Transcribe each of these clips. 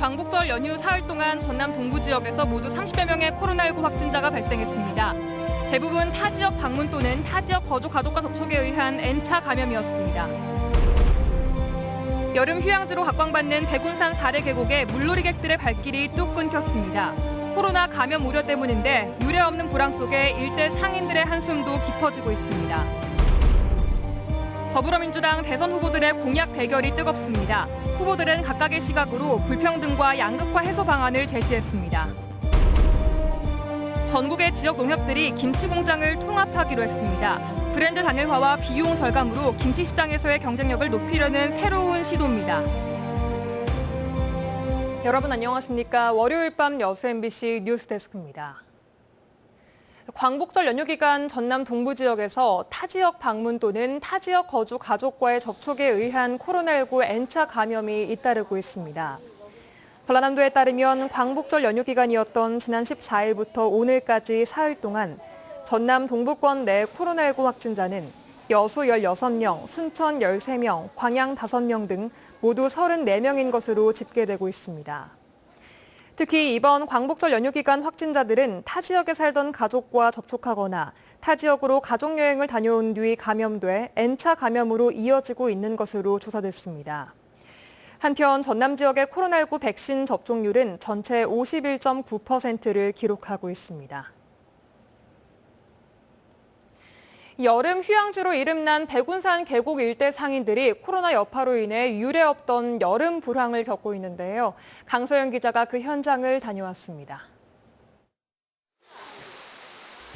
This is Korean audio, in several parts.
광복절 연휴 사흘 동안 전남 동부 지역에서 모두 30여 명의 코로나19 확진자가 발생했습니다. 대부분 타 지역 방문 또는 타 지역 거주 가족과 접촉에 의한 N차 감염이었습니다. 여름 휴양지로 각광받는 백운산 4대 계곡에 물놀이객들의 발길이 뚝 끊겼습니다. 코로나 감염 우려 때문인데 유례 없는 불황 속에 일대 상인들의 한숨도 깊어지고 있습니다. 더불어민주당 대선 후보들의 공약 대결이 뜨겁습니다. 후보들은 각각의 시각으로 불평등과 양극화 해소 방안을 제시했습니다. 전국의 지역 농협들이 김치 공장을 통합하기로 했습니다. 브랜드 단일화와 비용 절감으로 김치 시장에서의 경쟁력을 높이려는 새로운 시도입니다. 여러분 안녕하십니까? 월요일 밤 여수 MBC 뉴스데스크입니다. 광복절 연휴 기간 전남 동부 지역에서 타 지역 방문 또는 타 지역 거주 가족과의 접촉에 의한 코로나19 N차 감염이 잇따르고 있습니다. 전라남도에 따르면 광복절 연휴 기간이었던 지난 14일부터 오늘까지 사흘 동안 전남 동부권 내 코로나19 확진자는 여수 16명, 순천 13명, 광양 5명 등 모두 34명인 것으로 집계되고 있습니다. 특히 이번 광복절 연휴 기간 확진자들은 타 지역에 살던 가족과 접촉하거나 타 지역으로 가족여행을 다녀온 뒤 감염돼 N차 감염으로 이어지고 있는 것으로 조사됐습니다. 한편 전남 지역의 코로나19 백신 접종률은 전체 51.9%를 기록하고 있습니다. 여름 휴양지로 이름난 백운산 계곡 일대 상인들이 코로나 여파로 인해 유례 없던 여름 불황을 겪고 있는데요. 강서영 기자가 그 현장을 다녀왔습니다.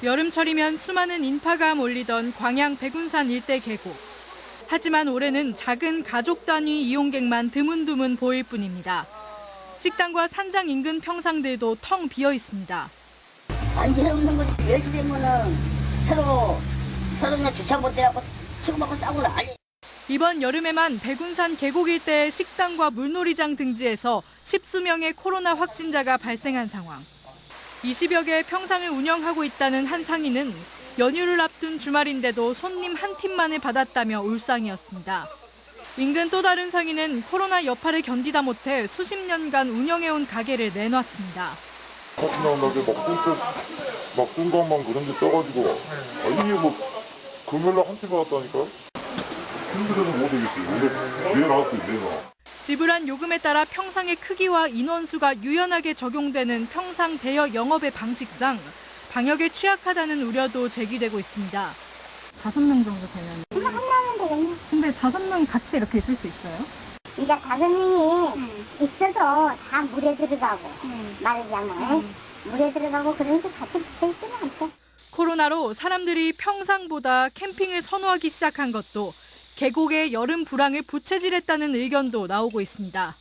여름철이면 수많은 인파가 몰리던 광양 백운산 일대 계곡. 하지만 올해는 작은 가족 단위 이용객만 드문드문 보일 뿐입니다. 식당과 산장 인근 평상들도 텅 비어 있습니다. 안전 없는 거지. 열시되면은 서로 그냥 주차 못 해갖고 치고받고 싸고 난리. 이번 여름에만 백운산 계곡 일대의 식당과 물놀이장 등지에서 10수명의 코로나 확진자가 발생한 상황. 20여 개의 평상을 운영하고 있다는 한 상인은 연휴를 앞둔 주말인데도 손님 한 팀만을 받았다며 울상이었습니다. 인근 또 다른 상인은 코로나 여파를 견디다 못해 수십 년간 운영해온 가게를 내놨습니다. 나게 막 순간만 그런 게 떠가지고 이게 뭐 금요일날 한 팀 받았다니까요? 힘들어서 못 오겠어요. 내일 나왔어요, 내일 나와. 지불한 요금에 따라 평상의 크기와 인원수가 유연하게 적용되는 평상 대여 영업의 방식상 방역에 취약하다는 우려도 제기되고 있습니다. 5명 정도 되면. 한명은 되겠네. 근데 5명 같이 이렇게 있을 수 있어요? 이제 5명이 있어도 다 물에 들어가고 말하자면 물에 들어가고 그러니까 같이 붙어있지는 않죠. 코로나로 사람들이 평상보다 캠핑을 선호하기 시작한 것도 계곡의 여름 불황을 부채질했다는 의견도 나오고 있습니다.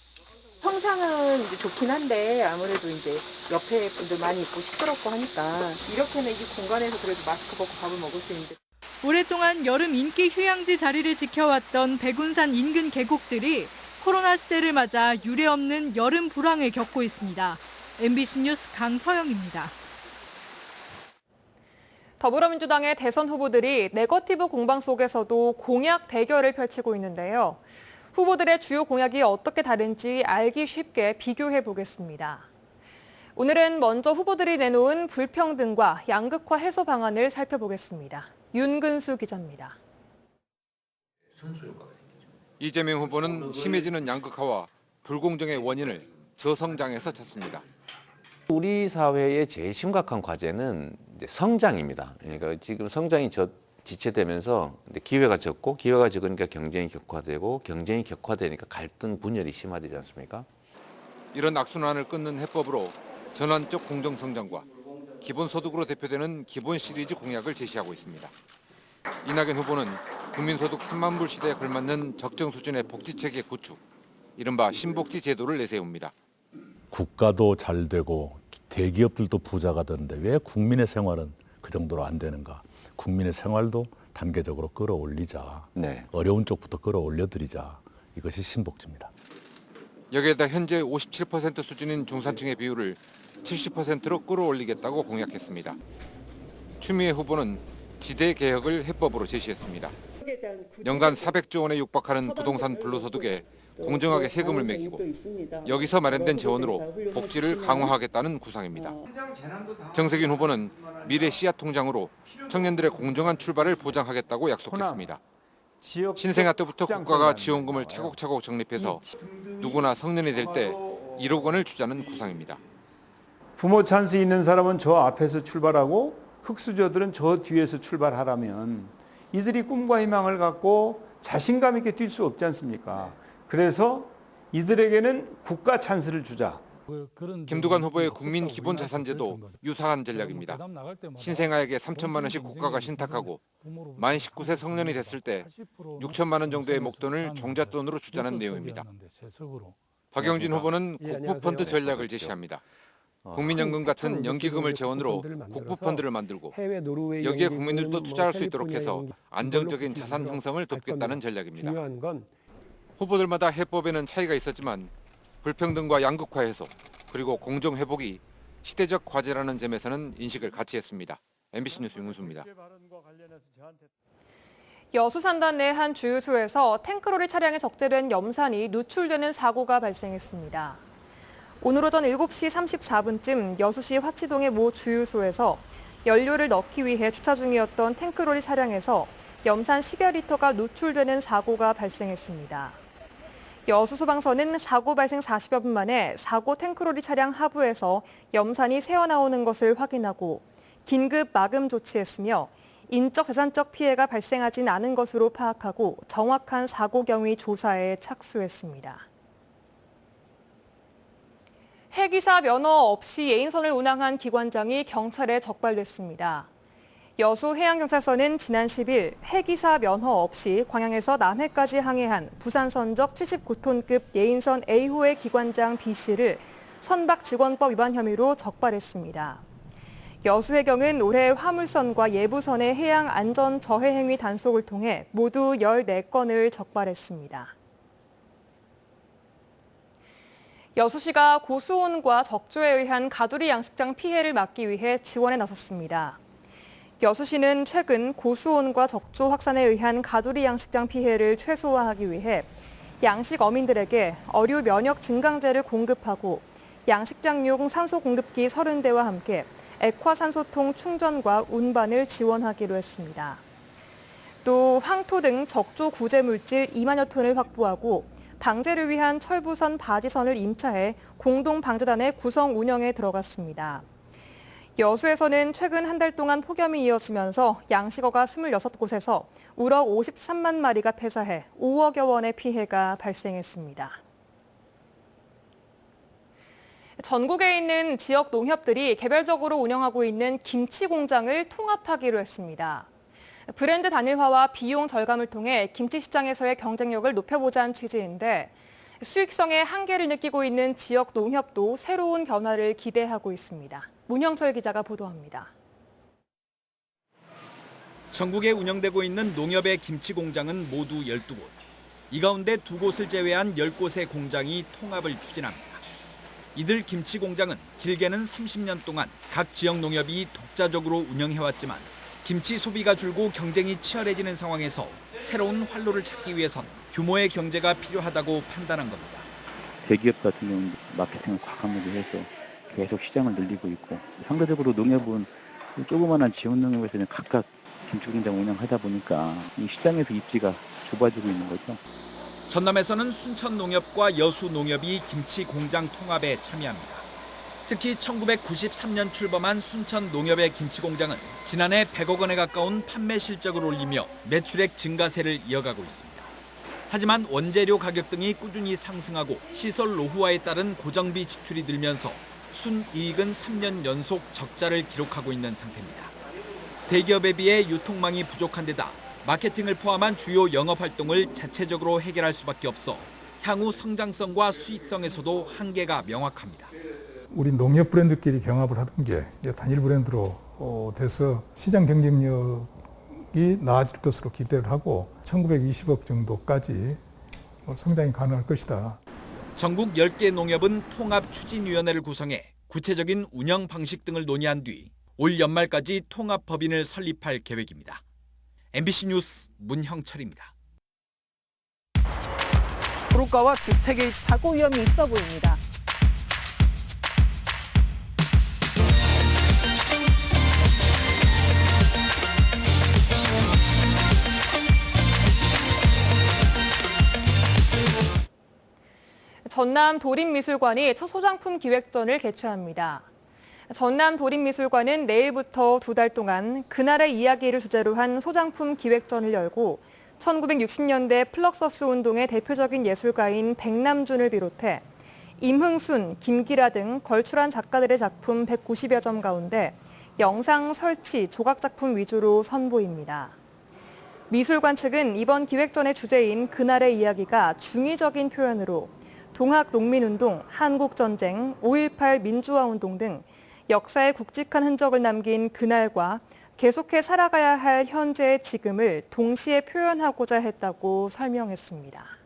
평상은 이제 좋긴 한데 아무래도 이제 옆에 분들 많이 있고 시끄럽고 하니까 이렇게는 이 공간에서 그래도 마스크 벗고 밥을 먹을 수 있는데. 오랫동안 여름 인기 휴양지 자리를 지켜왔던 백운산 인근 계곡들이 코로나 시대를 맞아 유례없는 여름 불황을 겪고 있습니다. MBC 뉴스 강서영입니다. 더불어민주당의 대선 후보들이 네거티브 공방 속에서도 공약 대결을 펼치고 있는데요. 후보들의 주요 공약이 어떻게 다른지 알기 쉽게 비교해 보겠습니다. 오늘은 먼저 후보들이 내놓은 불평등과 양극화 해소 방안을 살펴보겠습니다. 윤근수 기자입니다. 이재명 후보는 심해지는 양극화와 불공정의 원인을 저성장에서 찾습니다. 우리 사회의 제일 심각한 과제는 이제 성장입니다. 그러니까 지금 성장이 지체되면서 기회가 적고 기회가 적으니까 경쟁이 격화되고 경쟁이 격화되니까 갈등 분열이 심화되지 않습니까? 이런 악순환을 끊는 해법으로 전환적 공정성장과 기본소득으로 대표되는 기본 시리즈 공약을 제시하고 있습니다. 이낙연 후보는 국민소득 3만 불 시대에 걸맞는 적정 수준의 복지체계 구축, 이른바 신복지 제도를 내세웁니다. 국가도 잘 되고 대기업들도 부자가 되는데 왜 국민의 생활은 그 정도로 안 되는가? 국민의 생활도 단계적으로 끌어올리자. 어려운 쪽부터 끌어올려드리자. 이것이 신복지입니다. 여기에다 현재 57% 수준인 중산층의 비율을 70%로 끌어올리겠다고 공약했습니다. 추미애 후보는 지대 개혁을 해법으로 제시했습니다. 연간 400조 원에 육박하는 부동산 불로소득에 공정하게 세금을 매기고 여기서 마련된 재원으로 복지를 강화하겠다는 구상입니다. 정세균 후보는 미래 씨앗 통장으로 청년들의 공정한 출발을 보장하겠다고 약속했습니다. 신생아 때부터 국가가 지원금을 차곡차곡 적립해서 누구나 성년이 될 때 1억 원을 주자는 구상입니다. 부모 찬스 있는 사람은 저 앞에서 출발하고 흑수저들은 저 뒤에서 출발하라면 이들이 꿈과 희망을 갖고 자신감 있게 뛸 수 없지 않습니까? 그래서 이들에게는 국가 찬스를 주자. 김두관 후보의 국민 기본자산제도 유사한 전략입니다. 신생아에게 3천만 원씩 국가가 신탁하고 만 19세 성년이 됐을 때 6천만 원 정도의 목돈을 종잣돈으로 주자는 내용입니다. 박영진 후보는 국부펀드 전략을 제시합니다. 국민연금 같은 연기금을 재원으로 국부펀드를 만들고 여기에 국민들도 투자할 수 있도록 해서 안정적인 자산 형성을 돕겠다는 전략입니다. 후보들마다 해법에는 차이가 있었지만 불평등과 양극화 해소 그리고 공정 회복이 시대적 과제라는 점에서는 인식을 같이 했습니다. MBC 뉴스 윤문수입니다. 여수 산단 내 한 주유소에서 탱크로리 차량에 적재된 염산이 누출되는 사고가 발생했습니다. 오늘 오전 7시 34분쯤 여수시 화치동의 모 주유소에서 연료를 넣기 위해 주차 중이었던 탱크로리 차량에서 염산 10여 리터가 누출되는 사고가 발생했습니다. 여수소방서는 사고 발생 40여 분 만에 사고 탱크로리 차량 하부에서 염산이 새어나오는 것을 확인하고 긴급 마금 조치했으며 인적 재산적 피해가 발생하진 않은 것으로 파악하고 정확한 사고 경위 조사에 착수했습니다. 해기사 면허 없이 예인선을 운항한 기관장이 경찰에 적발됐습니다. 여수해양경찰서는 지난 10일 해기사 면허 없이 광양에서 남해까지 항해한 부산선적 79톤급 예인선 A호의 기관장 B씨를 선박직원법 위반 혐의로 적발했습니다. 여수해경은 올해 화물선과 예부선의 해양 안전 저해 행위 단속을 통해 모두 14건을 적발했습니다. 여수시가 고수온과 적조에 의한 가두리 양식장 피해를 막기 위해 지원에 나섰습니다. 여수시는 최근 고수온과 적조 확산에 의한 가두리 양식장 피해를 최소화하기 위해 양식 어민들에게 어류 면역 증강제를 공급하고 양식장용 산소 공급기 30대와 함께 액화산소통 충전과 운반을 지원하기로 했습니다. 또 황토 등 적조 구제 물질 2만여 톤을 확보하고 방제를 위한 철부선 바지선을 임차해 공동방제단의 구성 운영에 들어갔습니다. 여수에서는 최근 한 달 동안 폭염이 이어지면서 양식어가 26곳에서 우럭 53만 마리가 폐사해 5억여 원의 피해가 발생했습니다. 전국에 있는 지역 농협들이 개별적으로 운영하고 있는 김치 공장을 통합하기로 했습니다. 브랜드 단일화와 비용 절감을 통해 김치 시장에서의 경쟁력을 높여보자는 취지인데 수익성의 한계를 느끼고 있는 지역 농협도 새로운 변화를 기대하고 있습니다. 문형철 기자가 보도합니다. 전국에 운영되고 있는 농협의 김치 공장은 모두 12곳. 이 가운데 2곳을 제외한 10곳의 공장이 통합을 추진합니다. 이들 김치 공장은 길게는 30년 동안 각 지역 농협이 독자적으로 운영해왔지만 김치 소비가 줄고 경쟁이 치열해지는 상황에서 새로운 활로를 찾기 위해선 규모의 경제가 필요하다고 판단한 겁니다. 대기업 같은 경우는 마케팅을 과감하게 해서 계속 시장을 늘리고 있고 상대적으로 농협은 조그마한 지원 농협에서는 각각 김치 공장 운영하다 보니까 이 시장에서 입지가 좁아지고 있는 거죠. 전남에서는 순천농협과 여수농협이 김치 공장 통합에 참여합니다. 특히 1993년 출범한 순천농협의 김치 공장은 지난해 100억 원에 가까운 판매 실적을 올리며 매출액 증가세를 이어가고 있습니다. 하지만 원재료 가격 등이 꾸준히 상승하고 시설 노후화에 따른 고정비 지출이 늘면서 순이익은 3년 연속 적자를 기록하고 있는 상태입니다. 대기업에 비해 유통망이 부족한 데다 마케팅을 포함한 주요 영업 활동을 자체적으로 해결할 수밖에 없어 향후 성장성과 수익성에서도 한계가 명확합니다. 우리 농협 브랜드끼리 경합을 하던 게 단일 브랜드로 돼서 시장 경쟁력이 나아질 것으로 기대를 하고 1920억 정도까지 성장이 가능할 것이다. 전국 10개 농협은 통합추진위원회를 구성해 구체적인 운영 방식 등을 논의한 뒤 올 연말까지 통합법인을 설립할 계획입니다. MBC 뉴스 문형철입니다. 도로가와 주택의 사고 위험이 있어 보입니다. 전남 도립미술관이 첫 소장품 기획전을 개최합니다. 전남 도립미술관은 내일부터 2달 동안 그날의 이야기를 주제로 한 소장품 기획전을 열고 1960년대 플럭서스 운동의 대표적인 예술가인 백남준을 비롯해 임흥순, 김기라 등 걸출한 작가들의 작품 190여 점 가운데 영상, 설치, 조각 작품 위주로 선보입니다. 미술관 측은 이번 기획전의 주제인 그날의 이야기가 중의적인 표현으로 동학농민운동, 한국전쟁, 5.18 민주화운동 등 역사의 굵직한 흔적을 남긴 그날과 계속해 살아가야 할 현재의 지금을 동시에 표현하고자 했다고 설명했습니다.